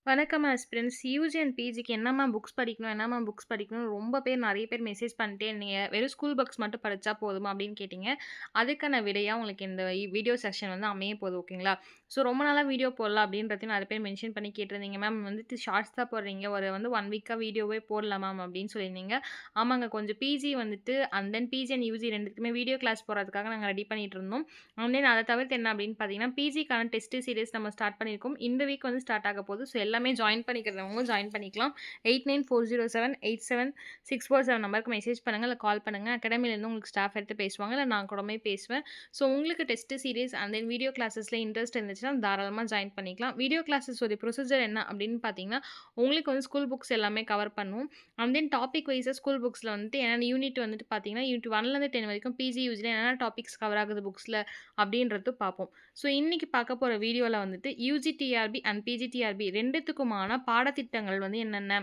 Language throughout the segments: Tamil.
வணக்கம் ஆஸ்பிரண்ட்ஸ். யூஜி அண்ட் பிஜிக்கு என்னம்மா புக்ஸ் படிக்கணும், என்னம்மா புக்ஸ் படிக்கணும்னு ரொம்ப பேர் நெறைய பேர் மெசேஜ் பண்ணிட்டே இருந்தீங்க. வெறும் ஸ்கூல் புக்ஸ் மட்டும் படிச்சா போதுமா அப்படின்னு கேட்டீங்க. அதுக்கான விடையா உங்களுக்கு இந்த வீடியோ செக்ஷன் வந்து அமைய போகுது ஓகேங்களா? ஸோ ரொம்ப நாளா வீடியோ போடலாம் அப்படின்றதையும் நெறைய பேர் மென்ஷன் பண்ணி கேட்டிருந்தீங்க. மேம் வந்துட்டு ஷார்ட்ஸ் தான் போடுறீங்க. ஒரு வந்து 1 வீக்கா வீடியோவே போடலாம் மேம் அப்படின்னு சொல்லியிருந்தீங்க. ஆமாங்க, கொஞ்சம் பிஜி வந்துட்டு and then PG and UG 2த்துக்குமே வீடியோ கிளாஸ் போடுறதுக்காக நாங்க ரெடி பண்ணிட்டு இருந்தோம். அண்ட் தென் அத தவிர்த்து என்ன அப்படின்னு பார்த்தீங்கன்னா, பிஜிக்கான டெஸ்ட் சீரிஸ் நம்ம ஸ்டார்ட் பண்ணியிருக்கோம். இந்த வீக் வந்து ஸ்டார்ட் ஆக போகுது. ஸோ எல்லாமே ஜாயின் பண்ணிக்கிறவங்க ஜாயின் பண்ணிக்கலாம். 8940787647 நம்பருக்கு மெசேஜ் பண்ணுங்க, இல்ல கால் பண்ணுங்க. அகாடமிலேருந்து உங்களுக்கு ஸ்டாஃப் எடுத்து பேசுவாங்க. இல்ல நான் கூடமே பேசுவேன். ஸோ உங்களுக்கு test series and then video கிளாஸஸ்ல இன்ட்ரெஸ்ட் இருந்துச்சுன்னா தாராளமா ஜாயின் பண்ணிக்கலாம். வீடியோ கிளாஸஸ் உடைய ப்ரொசீஜர் என்ன அப்படின்னு பார்த்தீங்கன்னா, உங்களுக்கு வந்து ஸ்கூல் புக்ஸ் எல்லாமே கவர் பண்ணுவோம். அண்ட் தென் டாபிக் வைஸா ஸ்கூல் புக்ஸ்ல வந்துட்டு என்னென்ன யூனிட் வந்துட்டு பார்த்தீங்கன்னா, யூனிட் 1லேருந்து 10 வரைக்கும் பிஜி, யூஜில என்னென்ன டாபிக்ஸ் கவர் ஆகுது புக்ஸ்ல அப்படின்றது பார்ப்போம். ஸோ இன்னைக்கு பார்க்க போற வீடியோல வந்துட்டு யுஜிடிஆர்பி அண்ட் பிஜிடிஆர்பி 2த்துக்குமான பாடத்திட்டங்கள் வந்து என்னென்ன?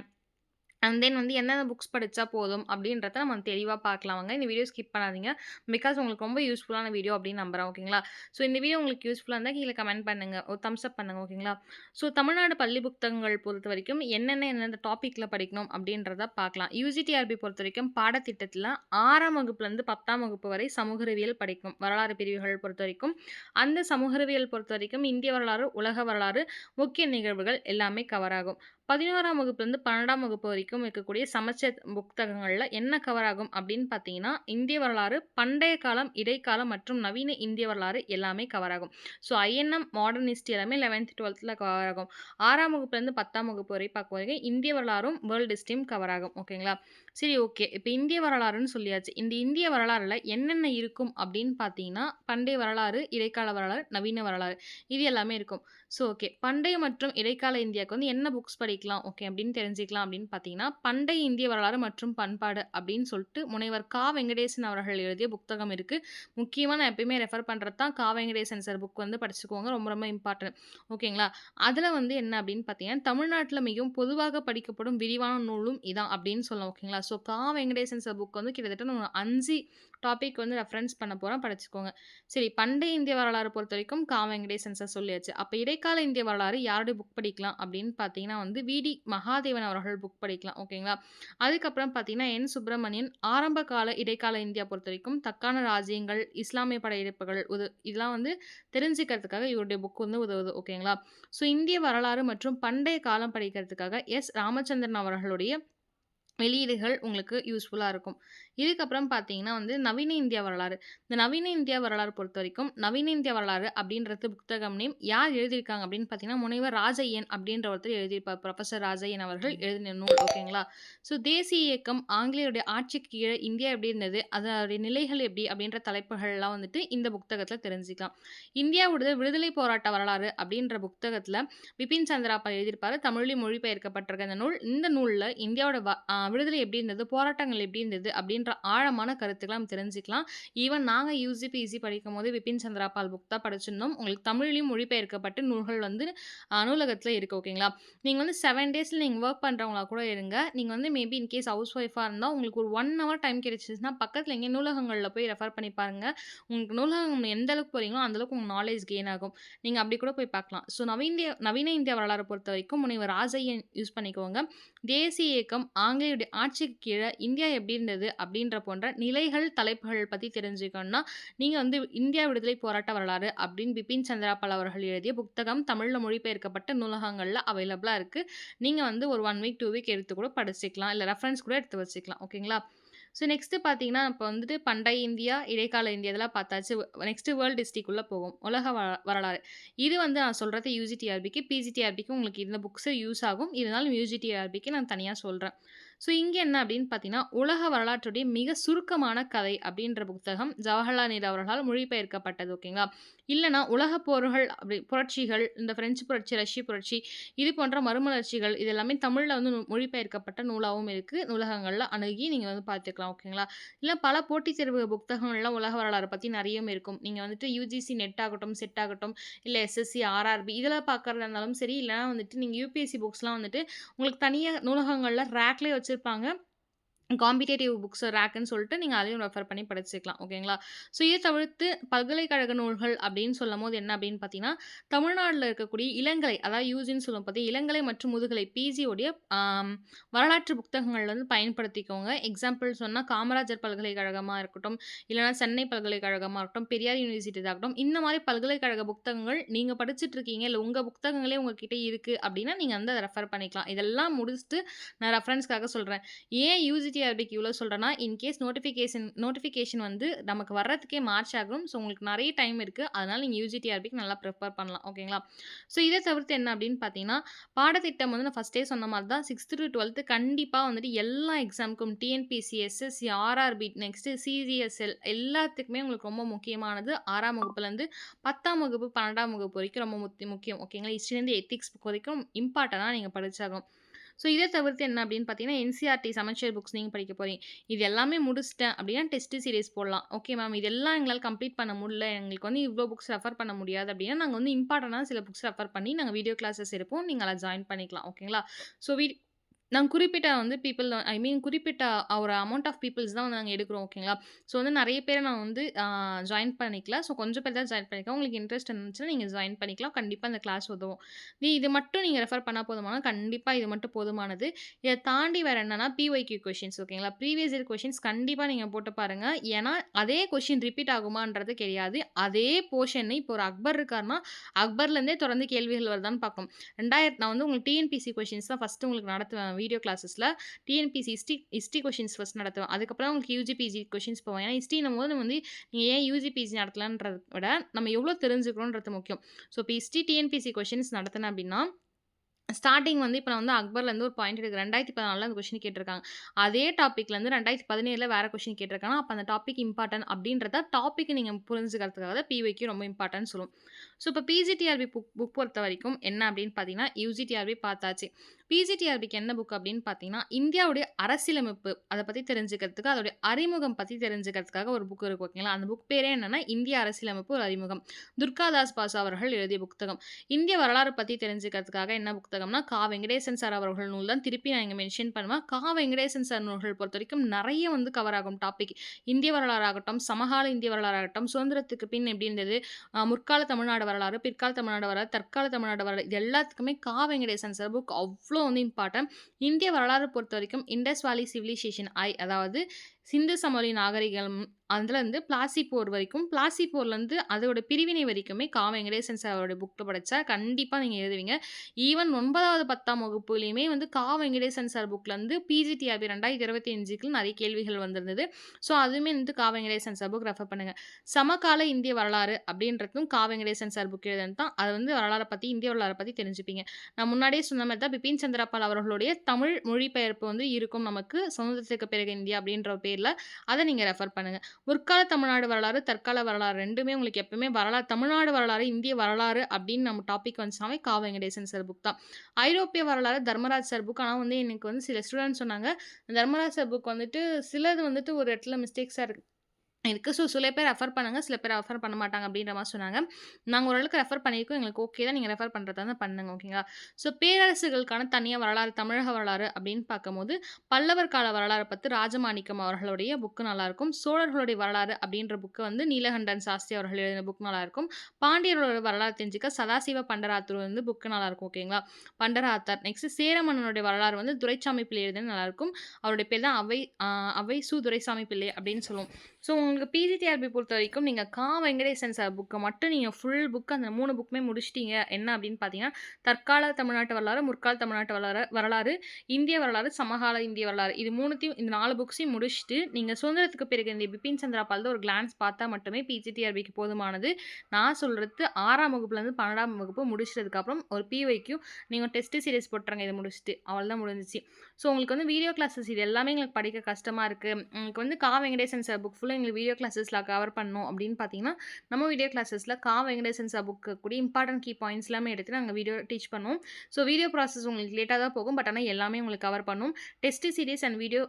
அண்ட் தென் வந்து எந்தெந்த புக்ஸ் படிச்சா போதும் அப்படின்றத நம்ம தெளிவா பார்க்கலாம் வாங்க. இந்த வீடியோ ஸ்கிப் பண்ணாதீங்க. பிகாஸ் உங்களுக்கு ரொம்ப யூஸ்ஃபுல்லான வீடியோ அப்படின்னு நம்புறேன். ஓகேங்களா? ஸோ இந்த வீடியோ உங்களுக்கு யூஸ்ஃபுல்லா இருந்தா கீழ கமெண்ட் பண்ணுங்க. ஒரு தம்ஸ் அப் பண்ணுங்க. ஓகேங்களா? ஸோ தமிழ்நாடு பள்ளி புத்தகங்கள் பொறுத்தவரைக்கும் எந்தெந்த டாபிக்ல படிக்கணும் அப்படின்றத பார்க்கலாம். யுஜிடிஆர்பி பொறுத்தவரைக்கும் பாடத்திட்டத்தில 6ஆம் வகுப்புலேருந்து 10ஆம் வகுப்பு வரை சமூக அறிவியல் படிக்கணும். வரலாறு பிரிவுகள் பொறுத்தவரைக்கும். அந்த சமூக அறிவியல் பொறுத்தவரைக்கும் இந்திய வரலாறு, உலக வரலாறு, முக்கிய நிகழ்வுகள் எல்லாமே கவர் ஆகும். 11ஆம் வகுப்புலேருந்து 12ஆம் வகுப்பு வரைக்கும் இருக்கக்கூடிய சமச்சீர் புத்தகங்கள்ல என்ன கவர் ஆகும் அப்படின்னு பார்த்தீங்கன்னா, இந்திய வரலாறு, பண்டைய காலம், இடைக்காலம் மற்றும் நவீன இந்திய வரலாறு எல்லாமே கவர் ஆகும். ஸோ ஐஎன்எம், மாடர்ன் ஹிஸ்ட்ரி எல்லாமே 11த், 12த்ல கவர் ஆகும். 6ஆம் வகுப்புலேருந்து 10ஆம் வகுப்பு வரை பார்க்கும்போது இந்திய வரலாறும், வேர்ல்டு ஹிஸ்ட்ரியும் கவர் ஆகும். ஓகேங்களா? சரி, ஓகே. இப்ப இந்திய வரலாறுன்னு சொல்லியாச்சு. இந்த இந்திய வரலாறுல என்னென்ன இருக்கும் அப்படின்னு பார்த்தீங்கன்னா, பண்டைய வரலாறு, இடைக்கால வரலாறு, நவீன வரலாறு இது எல்லாமே இருக்கும். So okay. பண்டைய மற்றும் இடைக்கால இந்தியாவுக்கு வந்து என்ன புக்ஸ் படிக்கலாம், ஓகே அப்படின்னு தெரிஞ்சுக்கலாம் அப்படின்னு பார்த்தீங்கன்னா, பண்டைய இந்திய வரலாறு மற்றும் பண்பாடு அப்படின்னு சொல்லிட்டு முனைவர் கா. வெங்கடேசன் அவர்கள் எழுதிய புத்தகம் இருக்கு. முக்கியமா நான் எப்பயுமே ரெஃபர் பண்றது தான் கா. வெங்கடேசன் சார் புக் வந்து படிச்சுக்கோங்க. ரொம்ப ரொம்ப இம்பார்ட்டன்ட். ஓகேங்களா? அதுல வந்து என்ன அப்படின்னு பார்த்தீங்கன்னா, தமிழ்நாட்டுல மிகவும் பொதுவாக படிக்கப்படும் விரிவான நூலும் இதான் அப்படின்னு சொல்லலாம். ஓகேங்களா? ஸோ கா. வெங்கடேசன் சார் புக் வந்து கிட்டத்தட்ட நான் 5 டாபிக் வந்து ரெஃபரன்ஸ் பண்ண போறேன். படிச்சுக்கோங்க. சரி, பண்டைய இந்திய வரலாறு பொறுத்தவரைக்கும் கா. வெங்கடேசன் சார் சொல்லியாச்சு. அப்ப இடைக்கால இந்திய வரலாறு யாருடைய புக் படிக்கலாம் அப்படின்னு பார்த்தீங்கன்னா வந்து வி.டி. மகாதேவன் அவர்கள் புக் படிக்கலாம். ஓகேங்களா? அதுக்கப்புறம் பார்த்தீங்கன்னா, என். சுப்பிரமணியன் ஆரம்ப கால இடைக்கால இந்தியா பொறுத்தவரைக்கும் தக்கான ராஜ்யங்கள், இஸ்லாமிய படையெடுப்புகள் இதெல்லாம் வந்து தெரிஞ்சுக்கிறதுக்காக இவருடைய புக் வந்து உதவுது. ஓகேங்களா? ஸோ இந்திய வரலாறு மற்றும் பண்டைய காலம் படிக்கிறதுக்காக எஸ். ராமச்சந்திரன் அவர்களுடைய வெளியீடுகள் உங்களுக்கு யூஸ்ஃபுல்லா இருக்கும். இதுக்கப்புறம் பார்த்தீங்கன்னா வந்து நவீன இந்தியா வரலாறு. இந்த நவீன இந்தியா வரலாறு பொறுத்தவரைக்கும், நவீன இந்தியா வரலாறு அப்படின்றது புத்தகம் நேம் யார் எழுதியிருக்காங்க அப்படின்னு பார்த்தீங்கன்னா, முனைவர் ராஜய்யன் அப்படின்ற ஒருத்தர் எழுதியிருப்பார். புரொஃபசர் ராஜய்யன் அவர்கள் எழுதின நூல். ஓகேங்களா? ஸோ தேசிய இயக்கம், ஆங்கிலேயருடைய ஆட்சிக்கு கீழ இந்தியா எப்படி இருந்தது, அதனுடைய நிலைகள் எப்படி அப்படின்ற தலைப்புகள்லாம் வந்துட்டு இந்த புத்தகத்தில தெரிஞ்சுக்கலாம். இந்தியாவுடைய விடுதலை போராட்ட வரலாறு அப்படின்ற புத்தகத்தில பிபின் சந்திராப்பா எழுதியிருப்பாரு. தமிழ்லயும் மொழிபெயர்க்கப்பட்டிருக்க இந்த நூல். இந்த நூல்ல இந்தியாவோட விடுதலை எப்படி இருந்தது, போராட்டங்கள் எப்படி இருந்தது அப்படின்ற ஆழமான கருத்துக்கள நம்ம தெரிஞ்சுக்கலாம். ஈவன் நாங்க யூஜி, பிஜி படிக்கும்போது பிபின் சந்திராபால் புக் தான் படிச்சிருந்தோம். உங்களுக்கு தமிழ்லயும் மொழிபெயர்க்கப்பட்டு நூல்கள் வந்து நூலகத்துல இருக்கு. ஓகேங்களா? நீங்க வந்து 7 டேஸ்ல நீங்க வொர்க் பண்றவங்களா கூட இருங்க. நீங்க வந்து மேபி இன்கேஸ் ஹவுஸ் ஒய்ஃபா இருந்தா உங்களுக்கு ஒரு 1 ஹவர் டைம் கிடைச்சுச்சுன்னா, பக்கத்துல எங்கேயும் நூலகங்கள்ல போய் ரெஃபர் பண்ணி பாருங்க. உங்களுக்கு நூலகம் எந்த அளவுக்கு போறீங்களோ, அந்த அளவுக்கு உங்க நாலேட்ஜ் கெயின் ஆகும். நீங்க அப்படி கூட போய் பார்க்கலாம். ஸோ நவீன இந்திய வரலாறு பொறுத்தவரைக்கும் முனைவர் ராஜய்யன் யூஸ் பண்ணிக்கோங்க. தேசிய இயக்கம், ஆங்கிலேயருடைய ஆட்சிக்கு கீழ இந்தியா எப்படி இருந்தது அப்படின்ற போன்ற நிலைகள், தலைப்புகள் பத்தி தெரிஞ்சுக்கணும்னா, நீங்க வந்து இந்தியா விடுதலை போராட்ட வரலாறு அப்படின்னு பிபின் சந்திராபால் அவர்கள் எழுதிய புத்தகம் தமிழ்ல மொழிபெயர்க்கப்பட்ட நூலகங்கள்ல அவைலபிளா இருக்கு. நீங்க வந்து ஒரு 1 வீக், 2 வீக் எடுத்து கூட படிச்சுக்கலாம். இல்ல ரெஃபரன்ஸ் கூட எடுத்து வச்சுக்கலாம். ஓகேங்களா? ஸோ நெக்ஸ்ட் பார்த்தீங்கன்னா, இப்ப வந்துட்டு பண்டைய இந்தியா, இடைக்கால இந்தியா இதெல்லாம் பார்த்தாச்சு. நெக்ஸ்ட் வேர்ல்ட் ஹிஸ்டரிக்குள்ள போவோம். உலக வரலாறு. இது வந்து நான் சொல்றது யுஜிடிஆர்பிக்கு, பிஜிடிஆர்பிக்கு உங்களுக்கு இந்த புக்ஸ் யூஸ் ஆகும். இருந்தாலும் யுஜிடிஆர்பிக்கு நான் தனியா சொல்றேன். ஸோ இங்க என்ன அப்படின்னு பார்த்தீங்கன்னா, உலக வரலாற்றுடைய மிக சுருக்கமான கதை அப்படின்ற புத்தகம் ஜவஹர்லால் நேரு அவர்களால் மொழிபெயர்க்கப்பட்டது. ஓகேங்களா? இல்லன்னா உலகப் போர்கள் புரட்சிகள், இந்த பிரெஞ்சு புரட்சி, ரஷ்ய புரட்சி இது போன்ற மறுமலர்ச்சிகள் இது எல்லாமே தமிழ்ல வந்து மொழிபெயர்க்கப்பட்ட நூலாவும் இருக்கு. நூலகங்கள்ல அணுகி நீங்க வந்து பார்த்துக்கலாம். ஓகேங்களா? இல்ல பல போட்டித் தேர்வு புத்தகங்கள்லாம் உலக வரலாறு பத்தி நெறையும் இருக்கும். நீங்க வந்துட்டு யுஜிசி நெட் ஆகட்டும், செட் ஆகட்டும், இல்ல எஸ்எஸ்சி, ஆர்ஆர்பி இதெல்லாம் பார்க்கறதா இருந்தாலும் சரி, இல்லன்னா வந்துட்டு நீங்க யுபிஎஸ்சி புக்ஸ்லாம் வந்துட்டு உங்களுக்கு தனியா நூலகங்கள்ல ரேக்லயே வச்சிருப்பாங்க. காம்படிட்டிவ் புக்ஸ் ரேக்குன்னு சொல்லிட்டு நீங்க அதையும் ரெஃபர் பண்ணி படிச்சுக்கலாம். ஓகேங்களா? ஸோ இத தவிர்த்து பல்கலைக்கழக நூல்கள் அப்படின்னு சொல்லும்போது என்ன அப்படின்னு பார்த்தீங்கன்னா, தமிழ்நாடுல இருக்கக்கூடிய இளங்கலை அதாவது யூஜின்னு சொல்லுவோம் பார்த்தீயா, இளங்கலை மற்றும் முதுகலை பிஜி உடைய ஆம் வரலாற்று புத்தகங்கள் வந்து பயன்படுத்திக்கோங்க. எக்ஸாம்பிள் சொன்னா காமராஜர் பல்கலைக்கழகமா இருக்கட்டும், இல்லன்னா சென்னை பல்கலைக்கழகமா இருக்கட்டும், பெரியார் யூனிவர்சிட்டி ஆகட்டும், இந்த மாரி பல்கலைக்கழக புத்தகங்கள் நீங்க படிச்சுட்டு இருக்கீங்க, இல்ல உங்க புத்தகங்களே உங்ககிட்ட இருக்கு அப்படின்னா, நீங்க வந்து அத ரெஃபர் பண்ணிக்கலாம். இதெல்லாம் முடிச்சுட்டு நான் ரெஃபரன்ஸ்க்காக சொல்றேன். ஏன் யூஜிடிஆர்பிக்கு இவ்வளோ சொல்றேன்னா, இன்கேஸ் நோட்டிஃபிகேஷன் வந்து நமக்கு வர்றதுக்கே மார்ச் ஆகும். ஸோ, உங்களுக்கு நெறைய டைம் இருக்கு. அதனால நீங்க யூஜிடிஆர்பிக்கு நல்லா ப்ரிப்பேர் பண்ணலாம். ஓகேங்களா? ஸோ, இத தவிர்த்து என்ன அப்படின்னு பார்த்தீங்கன்னா, பாடத்திட்டம் வந்து நான் ஃபர்ஸ்ட்டே சொன்ன மாரி தான் 6த் டூ 12த் கண்டிப்பா வந்துட்டு எல்லா எக்ஸாம்க்கும் டிஎன்பிஎஸ்சி, எஸ்எஸ்சி, ஆர்ஆர்பி, நெக்ஸ்ட்டு சிஜிஎஸ்எல் எல்லாத்துக்குமே உங்களுக்கு ரொம்ப முக்கியமானது 6ஆம் வகுப்புலேருந்து 10ஆம் வகுப்பு, 12ஆம் வகுப்பு வரைக்கும் ரொம்ப முக்கியம். ஓகேங்களா? ஹிஸ்ட்ரிலேருந்து எத்திக்ஸ் புக் வரைக்கும் இம்பார்ட்டன்ட்டா நீங்க படிச்சாகணும். ஸோ, இத தவிர்த்து என்ன அப்படின்னு பார்த்தீங்கன்னா, என்சிஇஆர்டி சமச்சீர் புக்ஸ் நீங்க படிக்க போறீங்க. இது எல்லாமே முடிச்சுட்டேன் அப்படின்னா, டெஸ்ட் சீரிஸ் போடலாம். ஓகே மேம் இதெல்லாம் எங்களால கம்ப்ளீட் பண்ண முடியல. எங்களுக்கு வந்து இவ்ளோ புக்ஸ் ரெஃபர் பண்ண முடியாது அப்படின்னா, நாங்க வந்து இம்பார்ட்டன்ட்டான சில புக்ஸ் ரெஃபர் பண்ணி நாங்க வீடியோ கிளாஸஸ் எடுப்போம். நீங்க அதில ஜாயின் பண்ணிக்கலாம். ஓகேங்களா? ஸோ நாங்க குறிப்பிட்ட வந்து பீப்பிள் ஐ மீன் குறிப்பிட்ட ஒரு அமௌண்ட் ஆஃப் பீப்பிள்ஸ் தான் வந்து நாங்க எடுக்கிறோம். ஓகேங்களா? ஸோ வந்து நெறைய பேர நான் வந்து ஜாயின் பண்ணிக்கல. ஸோ கொஞ்சம் பேர் தான் ஜாயின் பண்ணியிருக்கேன். உங்களுக்கு இன்ட்ரெஸ்ட் இருந்துச்சுன்னா நீங்க ஜாயின் பண்ணிக்கலாம். கண்டிப்பா இந்த கிளாஸ் உதவும். இது மட்டும் நீங்க ரெஃபர் பண்ணா போதுமானா, கண்டிப்பா இது மட்டும் போதுமானது. இத தாண்டி வேற என்னன்னா, பிஒய்க்யூ கொஸ்டின்ஸ் ஓகேங்களா? ப்ரீவியஸ் இயர் கொஸ்டின்ஸ் கண்டிப்பா நீங்க போட்டு பாருங்க. ஏன்னா, அதே கொஸ்டின் ரிப்பீட் ஆகுமான்றது கிடையாது. அதே போர்ஷன் இப்போ ஒரு அக்பர் இருக்காருன்னா, அக்பர்லேருந்தே தொடர்ந்து கேள்விகள் வருதான்னு பார்க்கணும். நான் வந்து உங்களுக்கு டிஎன்பிஎஸ்சி கொஸ்டின்ஸ் தான் ஃபர்ஸ்ட்டு உங்களுக்கு நடத்துவேன் வீடியோ கிளாஸஸ்ல. டிஎன்பிஎஸ்சி ஹிஸ்ட்ரி கொஸ்டின்ஸ் ஃபர்ஸ்ட் நடத்துவேன். அதுக்கப்புறம் உங்களுக்கு யூஜி, பிஜி கொஸ்டின்ஸ் போவேன். ஏன்னா ஹிஸ்ட்ரின்னும்போது நம்ம வந்து நீங்க ஏன் யூஜி, பிஜி நடத்தலன்றத விட, நம்ம எவ்வளோ தெரிஞ்சுக்கிறோன்றது முக்கியம். ஸோ, இப்போ ஹிஸ்ட்ரி டிஎன்பிஎஸ்சி கொஸ்டின்ஸ் நடத்துனேன் அப்படின்னா, ஸ்டார்ட்டிங் வந்து இப்ப நான் வந்து அக்பர்லேருந்து ஒரு பாயிண்ட் எடுக்கிறேன். 2014ல அந்த கொஸ்டின் கேட்டிருக்காங்க. அதே டாபிக்லேருந்து 2017ல வேற கொஸ்டின் கேட்டிருக்காங்க. அப்ப அந்த டாபிக் இம்பார்ட்டன்ட் அப்படின்றத டாபிக் நீங்க புரிஞ்சுக்கிறதுக்காக தான் பிஒய்க்யூ ரொம்ப இம்பார்ட்டன்ட்னு சொல்லுவோம். ஸோ, இப்போ பிஜிடிஆர்பி புக் பொறுத்தவரைக்கும் என்ன அப்படின்னு பார்த்தீங்கன்னா, யூஜிடிஆர்பி பார்த்தாச்சு. பிஜிடிஆர்பிக்கு என்ன புக் அப்படின்னு பார்த்தீங்கன்னா, இந்தியாவுடைய அரசியலமைப்பு அத பத்தி தெரிஞ்சுக்கிறதுக்கு, அதோடைய அறிமுகம் பத்தி தெரிஞ்சுக்கிறதுக்காக ஒரு புக் இருக்கு ஓகேங்களா? அந்த புக் பேரே என்னன்னா, இந்திய அரசியலமைப்பு ஒரு அறிமுகம். துர்காதாஸ் பாசு அவர்கள் எழுதிய புத்தகம். இந்திய வரலாறு பத்தி தெரிஞ்சுக்கிறதுக்காக என்ன புத்தகம்னா, வெங்கடேசன் சார் அவர்கள் நூல் தான் திருப்பி நான் இங்க மென்ஷன் பண்ணுவேன். வெங்கடேசன் சார் நூல்கள் பொறுத்தவரைக்கும் நெறைய வந்து கவர் ஆகும் டாபிக். இந்திய வரலாறு ஆகட்டும், சமகால இந்திய வரலாறு ஆகட்டும், சுதந்திரத்துக்கு பின் எப்படி இருந்தது, முற்கால தமிழ்நாடு வரலாறு, பிற்கால தமிழ்நாடு வரலாறு, தற்கால தமிழ்நாடு வரலாறு இது எல்லாத்துக்குமே வெங்கடேசன் சார் புக் அவ்ளோ வந்து இம்பார்ட்டன்ட். இந்திய வரலாறு பொறுத்தவரைக்கும் இண்டஸ் வேலி சிவிலைசேஷன் அதாவது சிந்து சமவெளி நாகரிகம் அதுலேருந்து பிளாசி போர் வரைக்கும், பிளாசி போர்லேருந்து அதோட பிரிவினை வரைக்குமே வெங்கடேசன் சாரோட புக் படிச்சா கண்டிப்பா நீங்க எழுதுவீங்க. ஈவன் 9வது 10ஆம் வகுப்புலயுமே வந்து வெங்கடேசன் சார் புக்லேருந்து பிஜிடிஆர்பி 2025க்கு நெறைய கேள்விகள் வந்திருந்தது. ஸோ, அதுவுமே வந்து வெங்கடேசன் சார் புக் ரெஃபர் பண்ணுங்க. சமகால இந்திய வரலாறு அப்படின்றதும் வெங்கடேசன் சார் புக் எழுதுனது தான். அது வந்து வரலாற பத்தி, இந்திய வரலாற பத்தி தெரிஞ்சுப்பீங்க. நான் முன்னாடியே சொன்ன மாரி தான் பிபின் சந்திரபால் அவர்களுடைய தமிழ் மொழிபெயர்ப்பு வந்து இருக்கும் நமக்கு. சுதந்திரத்துக்கு பிறகு இந்தியா அப்படின்ற பேர்ல. அத நீங்க ரெஃபர் பண்ணுங்க. முற்கால தமிழ்நாடு வரலாறு, தற்கால வரலாறு 2மே உங்களுக்கு எப்பவுமே தமிழ்நாடு வரலாறு, இந்திய வரலாறு அப்படின்னு நம்ம டாபிக் வந்துச்சுனாவே வெங்கடேசன் சார் புக் தான். ஐரோப்பிய வரலாறு தர்மராஜ் சார் புக். ஆனா வந்து எனக்கு வந்து சில ஸ்டூடண்ட்ஸ் சொன்னாங்க, தர்மராஜ் சார் புக் வந்துட்டு சிலது வந்துட்டு ஒரு இடத்துல மிஸ்டேக்ஸா இருக்கு. ஸோ, சில பேர் ரெஃபர் பண்ணுங்க. சில பேர் ரெஃபர் பண்ண மாட்டாங்க அப்படின்ற மாரி சொன்னாங்க. நாங்க ஓரளவுக்கு ரெஃபர் பண்ணியிருக்கோம். எங்களுக்கு ஓகே தான். நீங்க ரெஃபர் பண்றதா இருந்தா பண்ணுங்க. ஓகேங்களா? ஸோ, பேரரசுகளுக்கான தனியா வரலாறு, தமிழக வரலாறு அப்படின்னு பார்க்கும்போது, பல்லவர் கால வரலாறு பத்தி ராஜமாணிக்கம் அவர்களுடைய புக் நல்லாயிருக்கும். சோழர்களுடைய வரலாறு அப்படின்ற புக் வந்து நீலகண்டன் சாஸ்திரி அவர்கள் எழுதின புக் நல்லாயிருக்கும். பாண்டியர்களோட வரலாறு தெரிஞ்சுக்க சதாசிவ பண்டராத்தூர் வந்து புக் நல்லாயிருக்கும். ஓகேங்களா? பண்டராத்தார். நெக்ஸ்ட் சேர மன்னனுடைய வரலாறு வந்து துரைசாமி பிள்ளை எழுதினது நல்லாயிருக்கும். அவருடைய பேர் தான் அவை சு. துரைசாமி பிள்ளை அப்படின்னு சொல்லுவோம். ஸோ, உங்களுக்கு பிஜிடிஆர்பி பொறுத்தவரைக்கும் நீங்க வெங்கடேசன் சார் புக்க மட்டும் நீங்க ஃபுல் புக் அந்த 3 புக்குமே முடிச்சுட்டீங்க. என்ன அப்படின்னு பார்த்தீங்கன்னா, தற்கால தமிழ்நாட்டு வரலாறு, முற்கால தமிழ்நாட்டு வரலாறு, இந்திய வரலாறு, சமகால இந்திய வரலாறு இது 3த்தையும் இந்த 4 புக்ஸையும் முடிச்சுட்டு, நீங்க சுதந்திரத்துக்கு பிறகு இந்த பிபின் சந்திரா பால் ஒரு கிளான்ஸ் பார்த்தா மட்டுமே பிஜிடிஆர்பிக்கு போதுமானது. நான் சொல்றது 6ஆம் வகுப்புலேருந்து 12ஆம் வகுப்பு முடிச்சதுக்கப்புறம் ஒரு பிஒய்க்யூ நீங்க டெஸ்ட் சீரிஸ் போட்டுருங்க இத முடிச்சுட்டு. அவ்வளோதான் முடிஞ்சுச்சு. ஸோ, உங்களுக்கு வந்து வீடியோ கிளாஸஸ் இது எல்லாமே எங்களுக்கு படிக்க கஷ்டமா இருக்கு. உங்களுக்கு வந்து வெங்கடேசன் சார் புக் ஃபுல்லா எங்களுக்கு வீடியோ கிளாஸஸ்ல கவர் பண்ணணும் அப்படின்னு பார்த்தீங்கன்னா, நம்ம வீடியோ கிளாஸஸ்ல வெங்கடேசன் சார் புக்கு கூடிய இம்பார்ட்டன்ட் கீ பாயிண்ட்ஸ் எல்லாமே எடுத்து நாங்க வீடியோ டீச் பண்ணுவோம். ஸோ, வீடியோ ப்ராசஸ் உங்களுக்கு லேட்டா தான் போகும். பட் ஆனா எல்லாமே உங்களுக்கு கவர் பண்ணும். டெஸ்ட் சீரிஸ் அண்ட் வீடியோ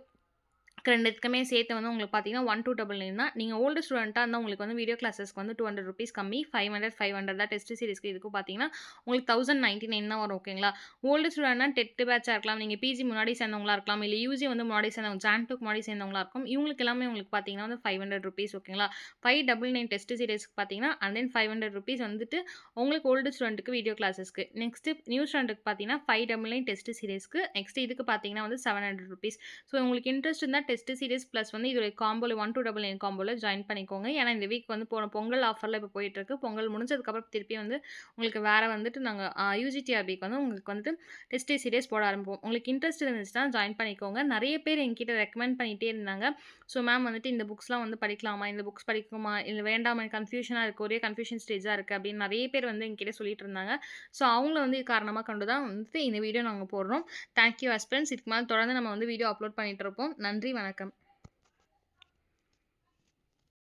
2த்துக்குமே சேர்த்து வந்து உங்களுக்கு பார்த்தீங்கன்னா, 1299 தான். நீங்க ஓல்டு ஸ்டூடெண்ட்டா இருந்தா உங்களுக்கு வந்து வீடியோ கிளாஸஸ்க்கு வந்து ₹200 கம்மி. 500, 500 தான் டெஸ்ட் சீரிஸ்க்கு இதுக்கும் பார்த்தீங்கன்னா, உங்களுக்கு 1099 தான் வரும் ஓகேங்களா? ஓல்டு ஸ்டூடெண்ட்னா டெட் பேட்ச்சா இருக்கலாம். நீங்க பிஜி முன்னாடி சேர்ந்தவங்களா இருக்கலாம். இல்ல யூஜி வந்து முன்னாடி சேர்ந்தவங்க ஜான் 2க்கு முன்னாடி சேர்ந்தவங்களா இருக்கும். இவங்களுக்கு எல்லாமே உங்களுக்கு பார்த்தீங்கன்னா வந்து ₹500 ஓகேங்களா? 599 டெஸ்ட் சீரிஸ்க்கு பார்த்தீங்கன்னா, அண்ட் தென் ₹500 வந்துட்டு உங்களுக்கு ஓல்டு ஸ்டூடெண்ட்க்கு வீடியோ கிளாஸஸ்க்கு. நெக்ஸ்ட்டு நியூ ஸ்டூடெண்ட்க்கு பார்த்தீங்கன்னா, 599 டெஸ்ட் சீரிஸ்க்கு. நெக்ஸ்ட் இதுக்கு பார்த்தீங்கன்னா வந்து ₹700. ஸோ உங்களுக்கு இன்ட்ரெஸ்ட் இருந்தா டெஸ்ட் சீரிஸ் பிளஸ் வந்து இதோட காம்போல 1299 காம்போல ஜாயின் பண்ணிக்கோங்க. ஏன்னா இந்த வீக் வந்து போன பொங்கல் ஆஃபர்ல இப்போ போயிட்டுருக்கு. பொங்கல் முடிஞ்சதுக்கப்புறம் திருப்பி வந்து உங்களுக்கு வேற வந்துட்டு நாங்க யுஜிடிஆர்பிக்கு வந்து உங்களுக்கு வந்துட்டு டெஸ்ட் சீரிஸ் போட ஆரம்பிப்போம். உங்களுக்கு இன்ட்ரெஸ்ட் இருந்துச்சுன்னா ஜாயின் பண்ணிக்கோங்க. நெறைய பேர் என்கிட்ட ரெக்கமெண்ட் பண்ணிட்டே இருந்தாங்க. ஸோ மேம் வந்துட்டு இந்த புக்ஸ்லாம் வந்து படிக்கலாமா? இந்த புக்ஸ் படிக்குமா? இல்ல வேண்டாமா? எனக்கு கன்ஃப்யூஷனா இருக்கு. ஒரே கன்ஃப்யூஷன் ஸ்டேஜா இருக்கு அப்படின்னு நெறைய பேர் வந்து என்கிட்ட சொல்லிட்டு இருந்தாங்க. ஸோ அவங்கள வந்து காரணமா கொண்டு தான் வந்துட்டு இந்த வீடியோ நாங்க போடுறோம். Thank you aspirants. இதுக்கு மேல தொடர்ந்து நம்ம வந்து வீடியோ அப்லோட் பண்ணிட்டு இருப்போம். நன்றி, வணக்கம்.